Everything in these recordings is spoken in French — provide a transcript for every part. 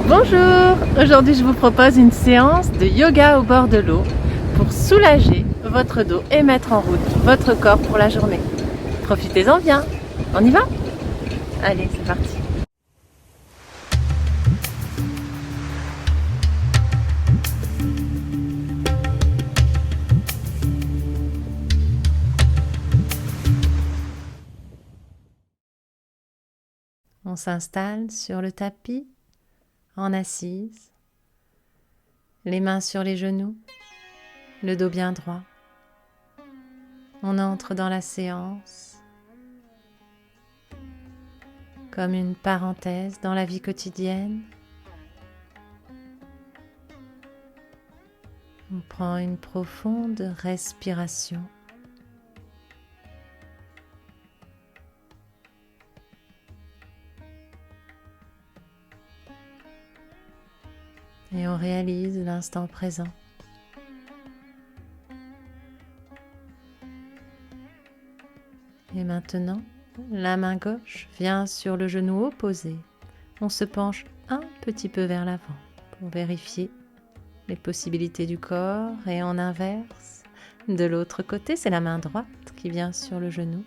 Bonjour! Aujourd'hui je vous propose une séance de yoga au bord de l'eau pour soulager votre dos et mettre en route votre corps pour la journée. Profitez-en bien! On y va? Allez, c'est parti! On s'installe sur le tapis, en assise, les mains sur les genoux, le dos bien droit. On entre dans la séance comme une parenthèse dans la vie quotidienne. On prend une profonde respiration. Et on réalise l'instant présent. Et maintenant, la main gauche vient sur le genou opposé. On se penche un petit peu vers l'avant pour vérifier les possibilités du corps et on inverse. De l'autre côté, c'est la main droite qui vient sur le genou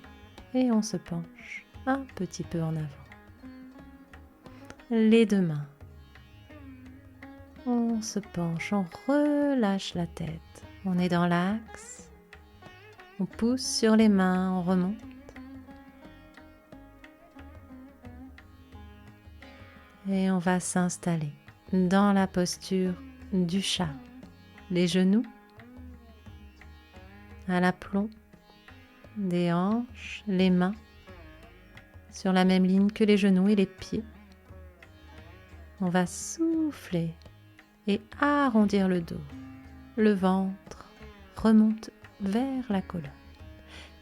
et on se penche un petit peu en avant. Les deux mains. On se penche, on relâche la tête. On est dans l'axe. On pousse sur les mains, on remonte. Et on va s'installer dans la posture du chat. Les genoux à l'aplomb des hanches, les mains sur la même ligne que les genoux et les pieds. On va souffler et arrondir le dos. Le ventre remonte vers la colonne.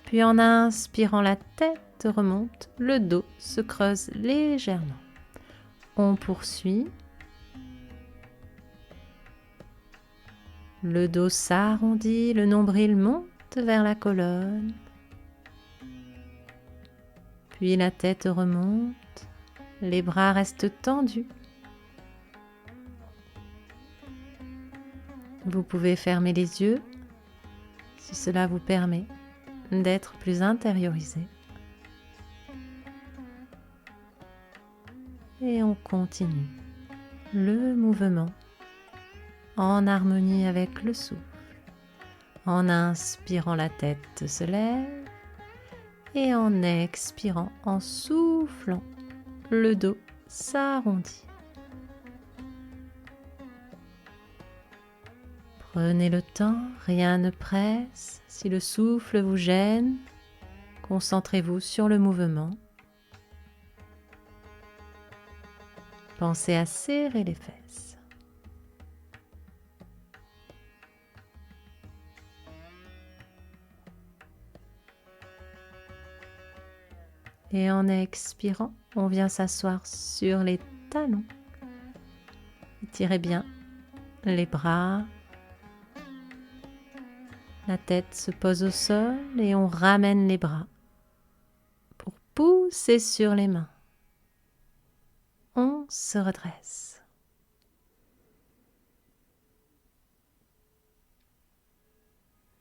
Puis en inspirant, la tête remonte, le dos se creuse légèrement. On poursuit. Le dos s'arrondit, le nombril monte vers la colonne. Puis la tête remonte, les bras restent tendus. Vous pouvez fermer les yeux si cela vous permet d'être plus intériorisé. Et on continue le mouvement en harmonie avec le souffle. En inspirant, la tête se lève et en expirant, en soufflant, le dos s'arrondit. Prenez le temps, rien ne presse. Si le souffle vous gêne, concentrez-vous sur le mouvement. Pensez à serrer les fesses. Et en expirant, on vient s'asseoir sur les talons. Étirez bien les bras. La tête se pose au sol et on ramène les bras pour pousser sur les mains. On se redresse.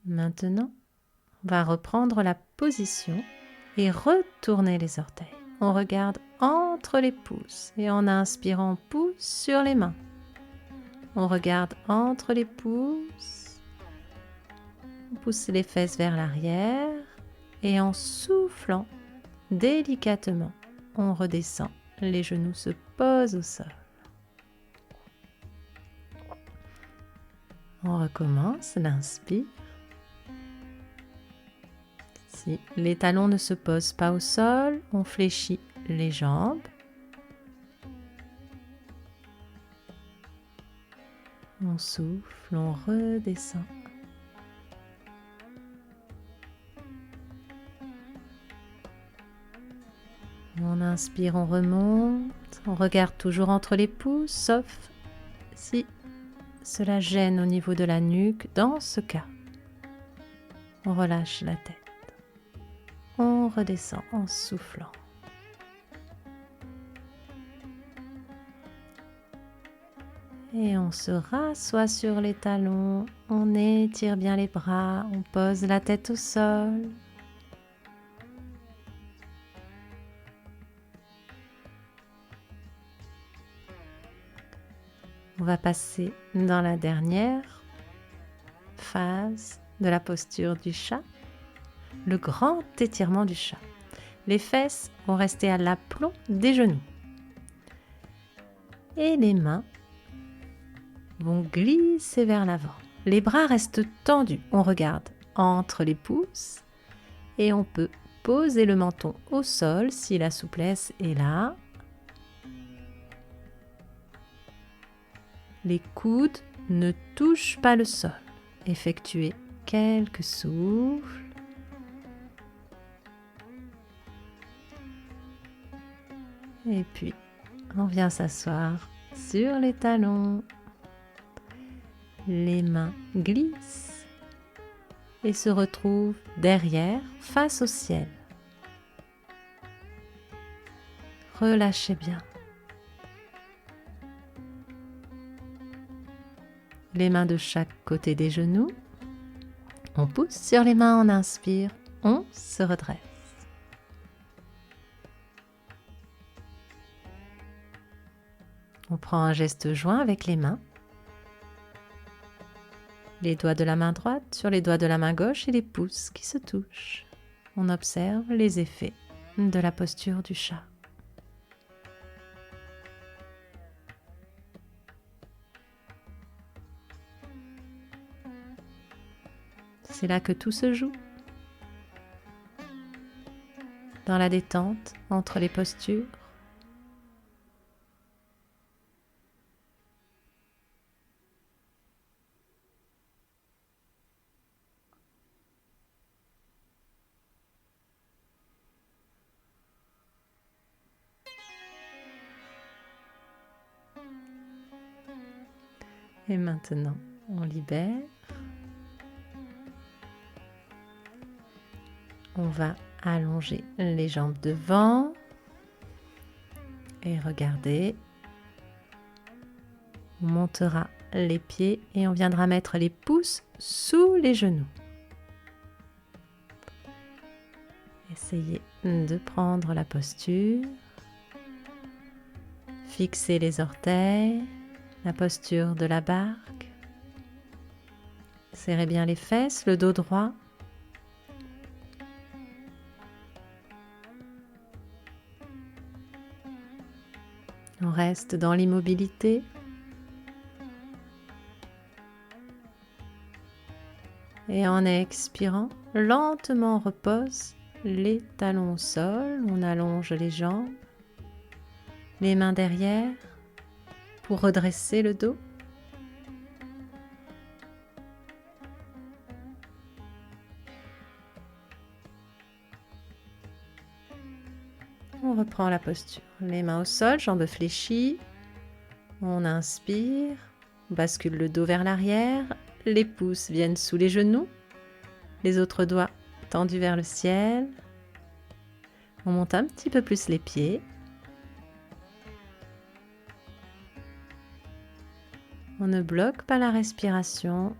Maintenant, on va reprendre la position et retourner les orteils. On regarde entre les pouces et en inspirant, on pousse sur les mains. On regarde entre les pouces. On pousse les fesses vers l'arrière et en soufflant délicatement, on redescend. Les genoux se posent au sol. On recommence, l'inspire. Si les talons ne se posent pas au sol, on fléchit les jambes. On souffle, on redescend. On inspire, on remonte. On regarde toujours entre les pouces, sauf si cela gêne au niveau de la nuque. Dans ce cas, on relâche la tête. On redescend en soufflant. Et on se rassoit sur les talons, on étire bien les bras, on pose la tête au sol. On va passer dans la dernière phase de la posture du chat, le grand étirement du chat. Les fesses vont rester à l'aplomb des genoux. Et les mains vont glisser vers l'avant. Les bras restent tendus. On regarde entre les pouces et on peut poser le menton au sol si la souplesse est là. Les coudes ne touchent pas le sol. Effectuez quelques souffles. Et puis, on vient s'asseoir sur les talons. Les mains glissent et se retrouvent derrière, face au ciel. Relâchez bien. Les mains de chaque côté des genoux. On pousse sur les mains, on inspire, on se redresse. On prend un geste joint avec les mains. Les doigts de la main droite sur les doigts de la main gauche et les pouces qui se touchent. On observe les effets de la posture du chat. C'est là que tout se joue. Dans la détente entre les postures. Et maintenant, on libère. On va allonger les jambes devant et regardez. On montera les pieds et on viendra mettre les pouces sous les genoux. Essayez de prendre la posture. Fixez les orteils, la posture de la barque. Serrez bien les fesses, le dos droit. On reste dans l'immobilité. Et en expirant, lentement on repose les talons au sol. On allonge les jambes, les mains derrière pour redresser le dos. On reprend la posture. Les mains au sol, jambes fléchies. On inspire, on bascule le dos vers l'arrière. Les pouces viennent sous les genoux. Les autres doigts tendus vers le ciel. On monte un petit peu plus les pieds. On ne bloque pas la respiration.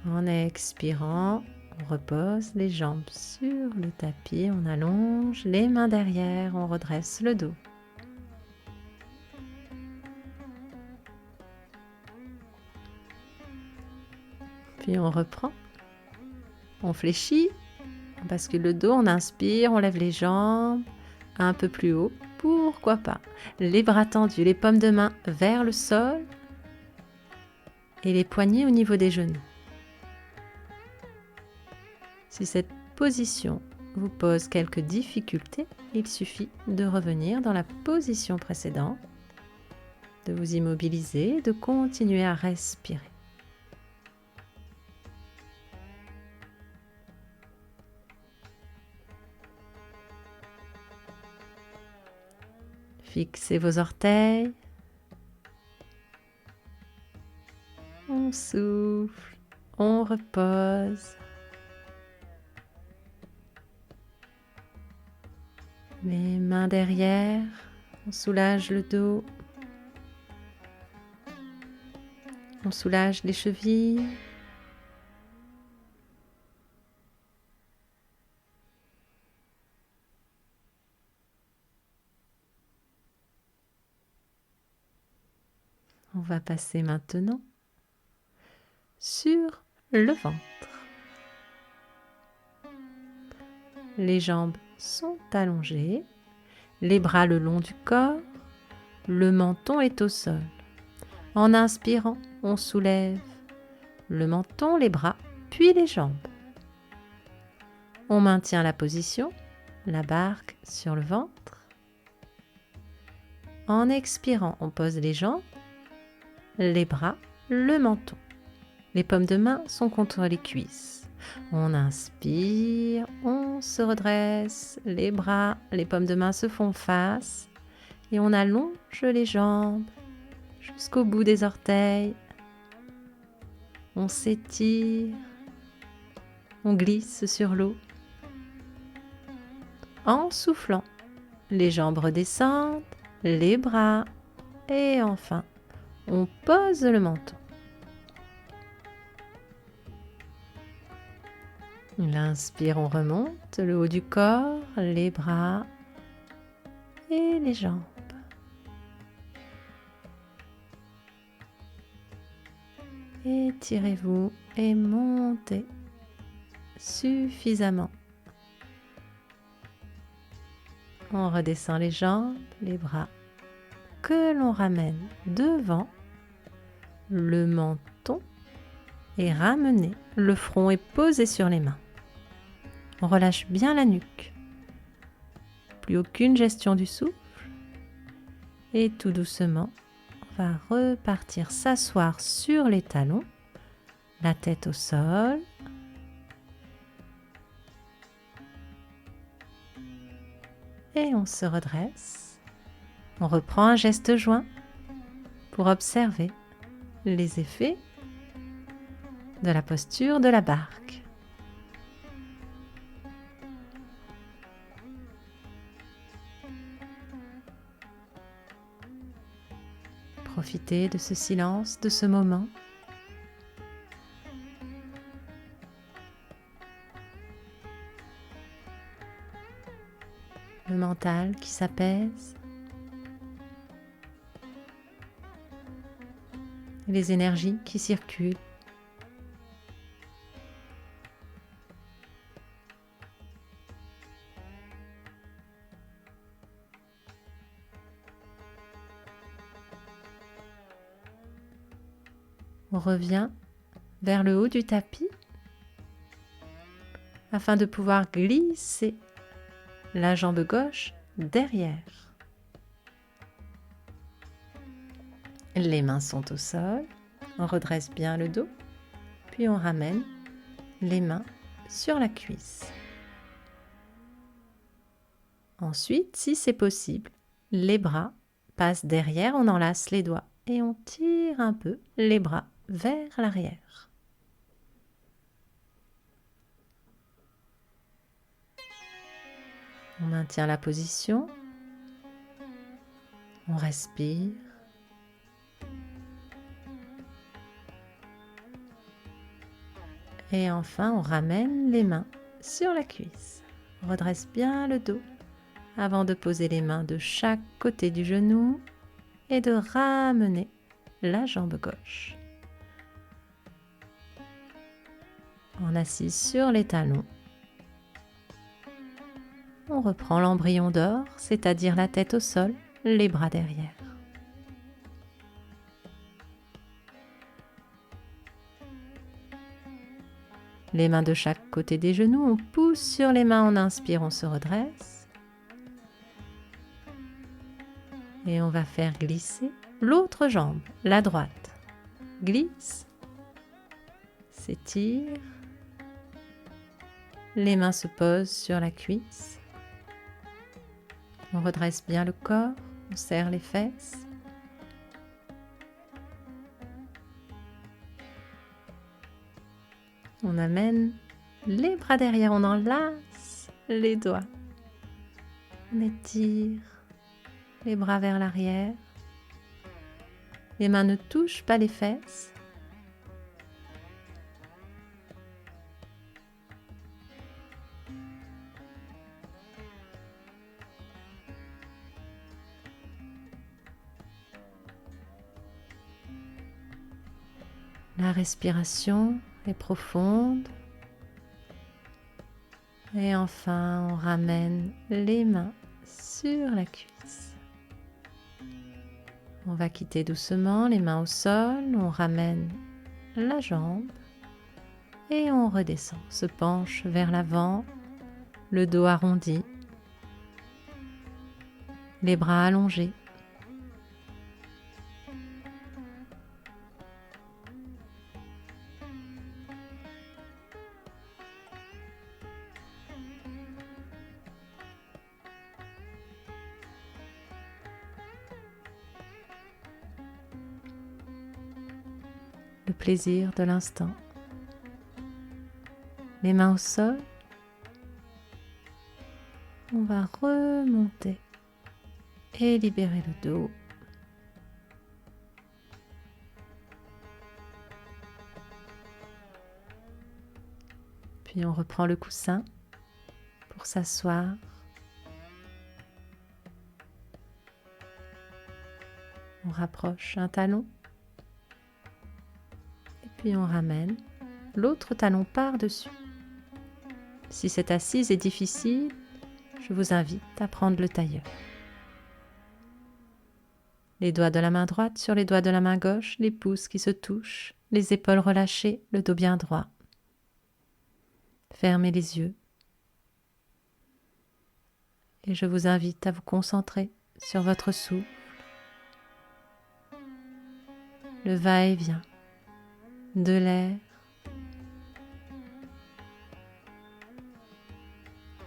En expirant, on repose les jambes sur le tapis, on allonge les mains derrière, on redresse le dos. Puis on reprend, on fléchit, on bascule le dos, on inspire, on lève les jambes un peu plus haut, pourquoi pas. Les bras tendus, les paumes de main vers le sol et les poignets au niveau des genoux. Si cette position vous pose quelques difficultés, il suffit de revenir dans la position précédente, de vous immobiliser, de continuer à respirer. Fixez vos orteils. On souffle, on repose. Les mains derrière, on soulage le dos. On soulage les chevilles. On va passer maintenant sur le ventre. Les jambes sont allongées, les bras le long du corps, le menton est au sol. En inspirant, on soulève le menton, les bras, puis les jambes. On maintient la position, la barque sur le ventre. En expirant, on pose les jambes, les bras, le menton. Les paumes de main sont contre les cuisses. On inspire, on se redresse, les bras, les paumes de main se font face et on allonge les jambes jusqu'au bout des orteils. On s'étire, on glisse sur l'eau. En soufflant, les jambes redescendent, les bras et enfin, on pose le menton. L'inspire, on remonte le haut du corps, les bras et les jambes. Étirez-vous et montez suffisamment. On redescend les jambes, les bras, que l'on ramène devant, le menton est ramené, le front est posé sur les mains. On relâche bien la nuque. Plus aucune gestion du souffle. Et tout doucement, on va repartir s'asseoir sur les talons, la tête au sol. Et on se redresse. On reprend un geste joint pour observer les effets de la posture de la barque. Profitez de ce silence, de ce moment. Le mental qui s'apaise. Les énergies qui circulent. On revient vers le haut du tapis afin de pouvoir glisser la jambe gauche derrière. Les mains sont au sol, on redresse bien le dos, puis on ramène les mains sur la cuisse. Ensuite, si c'est possible, les bras passent derrière, on enlace les doigts et on tire un peu les bras vers l'arrière. On maintient la position, on respire. Et enfin, on ramène les mains sur la cuisse. On redresse bien le dos avant de poser les mains de chaque côté du genou et de ramener la jambe gauche. On assise sur les talons. On reprend l'embryon d'or, c'est-à-dire la tête au sol, les bras derrière. Les mains de chaque côté des genoux, on pousse sur les mains, on inspire, on se redresse. Et on va faire glisser l'autre jambe, la droite. Glisse, s'étire. Les mains se posent sur la cuisse. On redresse bien le corps, on serre les fesses. On amène les bras derrière, on enlace les doigts. On étire les bras vers l'arrière. Les mains ne touchent pas les fesses. La respiration est profonde. Et enfin, on ramène les mains sur la cuisse. On va quitter doucement les mains au sol. On ramène la jambe et on redescend. On se penche vers l'avant, le dos arrondi, les bras allongés. Le plaisir de l'instant. Les mains au sol. On va remonter et libérer le dos. Puis on reprend le coussin pour s'asseoir. On rapproche un talon. Et puis on ramène l'autre talon par-dessus. Si cette assise est difficile, je vous invite à prendre le tailleur. Les doigts de la main droite sur les doigts de la main gauche, les pouces qui se touchent, les épaules relâchées, le dos bien droit. Fermez les yeux. Et je vous invite à vous concentrer sur votre souffle. Le va-et-vient de l'air.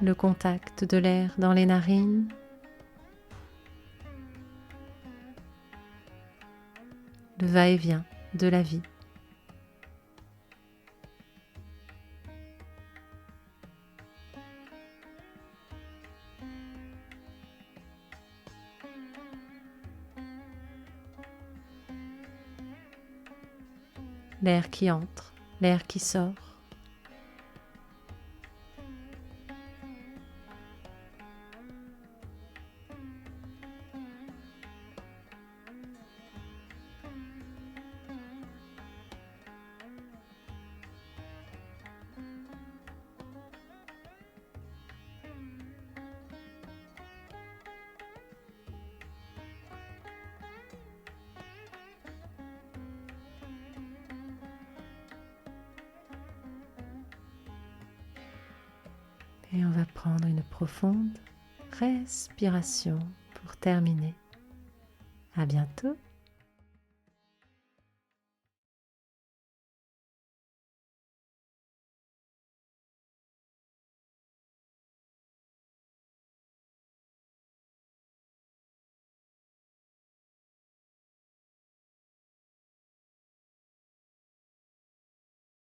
Le contact de l'air dans les narines. Le va-et-vient de la vie. L'air qui entre, l'air qui sort. Et on va prendre une profonde respiration pour terminer. À bientôt.